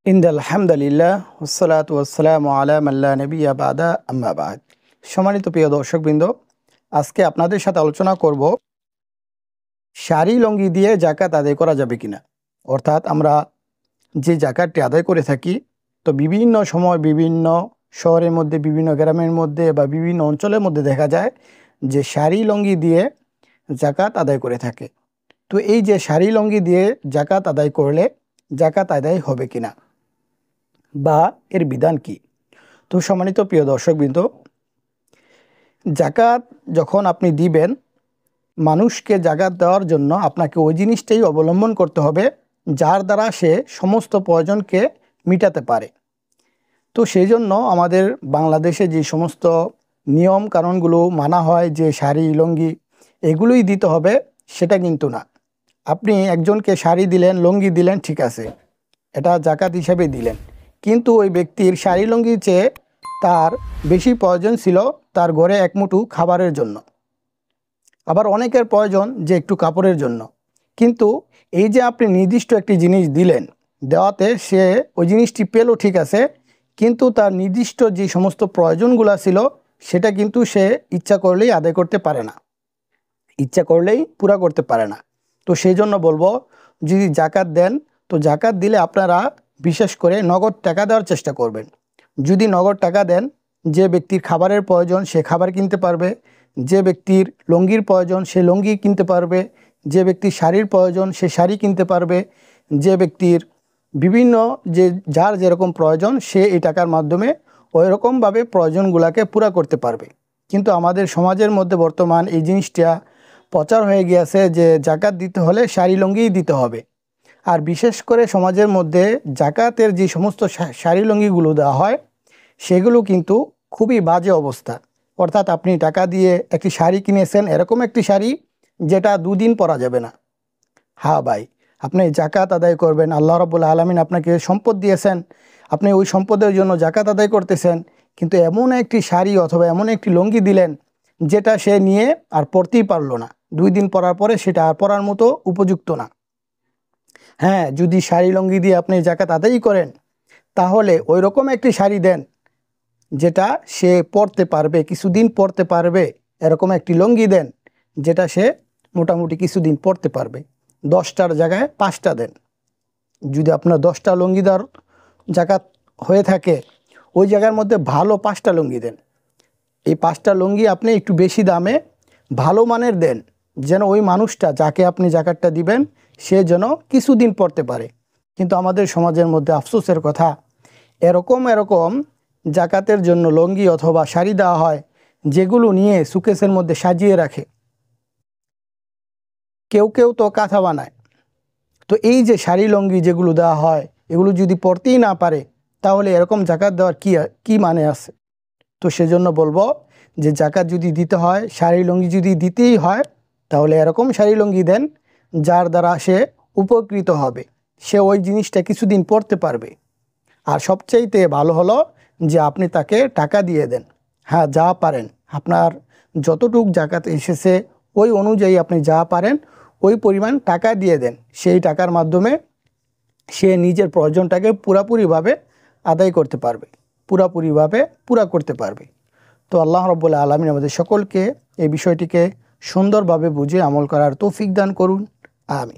ইন্দাল হামদুলিল্লাহ ওয়াসসালাতু ওয়াসসালামু আলা মান লা নাবিয়্যা বা'দা আম্মা বা'দ। সম্মানিত প্রিয় দর্শকবৃন্দ, আজকে আপনাদের সাথে আলোচনা করব শাড়ি লুঙ্গি দিয়ে যাকাত আদায় করা যাবে কিনা। অর্থাৎ আমরা যে যাকাতটি আদায় করে থাকি, তো বিভিন্ন সময় বিভিন্ন শহরের মধ্যে, বিভিন্ন গ্রামের মধ্যে বা বিভিন্ন অঞ্চলের মধ্যে দেখা যায় যে শাড়ি লুঙ্গি দিয়ে যাকাত আদায় করে থাকে। তো এই যে শাড়ি লুঙ্গি দিয়ে যাকাত আদায় করলে যাকাত আদায় হবে কিনা বা এর বিধান কি। তো সম্মানিত প্রিয় দর্শকবৃন্দ, যাকাত যখন আপনি দিবেন, মানুষকে যাকাত দেওয়ার জন্য আপনাকে ওই জিনিসটাই অবলম্বন করতে হবে যার দ্বারা সে সমস্ত প্রয়োজনকে মিটাতে পারে। তো সেই জন্য আমাদের বাংলাদেশে যে সমস্ত নিয়ম কানুনগুলো মানা হয় যে শাড়ি লুঙ্গি এগুলোই দিতে হবে, সেটা কিন্তু না। আপনি একজনকে শাড়ি দিলেন, লুঙ্গি দিলেন, ঠিক আছে, এটা যাকাত হিসেবে দিলেন, কিন্তু ওই ব্যক্তির শাড়ি লুঙ্গির চেয়ে তার বেশি প্রয়োজন ছিল তার ঘরে এক মুঠো খাবারের জন্য, আবার অনেকের প্রয়োজন যে একটু কাপড়ের জন্য। কিন্তু এই যে আপনি নির্দিষ্ট একটি জিনিস দিলেন, দেওয়াতে সে ওই জিনিসটি পেল, ঠিক আছে, কিন্তু তার নির্দিষ্ট যে সমস্ত প্রয়োজনগুলো ছিল সেটা কিন্তু সে ইচ্ছা করলেই আদায় করতে পারে না, ইচ্ছা করলেই পুরা করতে পারে না। তো সেই জন্য বলবো, যদি যাকাত দেন, তো যাকাত দিলে আপনারা বিশেষ করে নগদ টাকা দেওয়ার চেষ্টা করবেন। যদি নগদ টাকা দেন, যে ব্যক্তির খাবারের প্রয়োজন সে খাবার কিনতে পারবে, যে ব্যক্তির লুঙ্গির প্রয়োজন সে লুঙ্গি কিনতে পারবে, যে ব্যক্তির শাড়ির প্রয়োজন সে শাড়ি কিনতে পারবে, যে ব্যক্তির বিভিন্ন যে যার যেরকম প্রয়োজন সে এই টাকার মাধ্যমে ওই রকমভাবে প্রয়োজনগুলোকে পুরা করতে পারবে। কিন্তু আমাদের সমাজের মধ্যে বর্তমান এই জিনিসটা প্রচার হয়ে গিয়েছে যে যাকাত দিতে হলে শাড়ি লুঙ্গিই দিতে হবে। আর বিশেষ করে সমাজের মধ্যে যাকাতের যে সমস্ত শাড়ি লুঙ্গিগুলো দেওয়া হয় সেগুলো কিন্তু খুবই বাজে অবস্থা। অর্থাৎ আপনি টাকা দিয়ে একটি শাড়ি কিনেছেন, এরকম একটি শাড়ি যেটা দুদিন পরা যাবে না। হ্যাঁ ভাই, আপনি যাকাত আদায় করবেন, আল্লাহ রাব্বুল আলামিন আপনাকে সম্পদ দিয়েছেন, আপনি ওই সম্পদের জন্য যাকাত আদায় করতেছেন, কিন্তু এমন একটি শাড়ি অথবা এমন একটি লুঙ্গি দিলেন যেটা সে নিয়ে আর পরতেই পারলো না, 2 দিন পরার পরে সেটা আর পরার মতো উপযুক্ত না। হ্যাঁ, যদি শাড়ি লুঙ্গি দিয়ে আপনি যাকাত আদায় করেন, তাহলে ওই রকম একটি শাড়ি দেন যেটা সে পরতে পারবে, কিছুদিন পরতে পারবে, এরকম একটি লুঙ্গি দেন যেটা সে মোটামুটি কিছুদিন পরতে পারবে। 10টার জায়গায় 5টা দেন। যদি আপনার 10টা লুঙ্গি দেওয়ার জাকাত হয়ে থাকে, ওই জায়গার মধ্যে ভালো 5টা লুঙ্গি দেন। এই 5টা লুঙ্গি আপনি একটু বেশি দামে ভালো মানের দেন, যেন ওই মানুষটা যাকে আপনি জাকাতটা দিবেন সে যেন কিছুদিন পরতে পারে। কিন্তু আমাদের সমাজের মধ্যে আফসোসের কথা, এরকম জাকাতের জন্য লুঙ্গি অথবা শাড়ি দেওয়া হয় যেগুলো নিয়ে সুকেসের মধ্যে সাজিয়ে রাখে, কেউ কেউ তো কাঁথা বানায়। তো এই যে শাড়ি লুঙ্গি যেগুলো দেওয়া হয় এগুলো যদি পরতেই না পারে, তাহলে এরকম জাকাত দেওয়ার কি মানে আছে। তো সেজন্য বলবো যে যাকাত যদি দিতে হয়, শাড়ি লুঙ্গি যদি দিতেই হয়, তাহলে এরকম শাড়ি লুঙ্গি দেন যার দ্বারা সে উপকৃত হবে, সে ওই জিনিসটা কিছুদিন পরতে পারবে। আর সবচাইতে ভালো হলো যে আপনি তাকে টাকা দিয়ে দেন। হ্যাঁ, যা পারেন, আপনার যতটুক যাকাত এসেছে ওই অনুযায়ী আপনি যা পারেন ওই পরিমাণ টাকা দিয়ে দেন। সেই টাকার মাধ্যমে সে নিজের প্রয়োজনটাকে পুরাপুরিভাবে আদায় করতে পারবে, পুরা করতে পারবে। তো আল্লাহ রাব্বুল আলামিন আমাদের সকলকে এই বিষয়টিকে সুন্দরভাবে বুঝে আমল করার তৌফিক দান করুন। আমিন।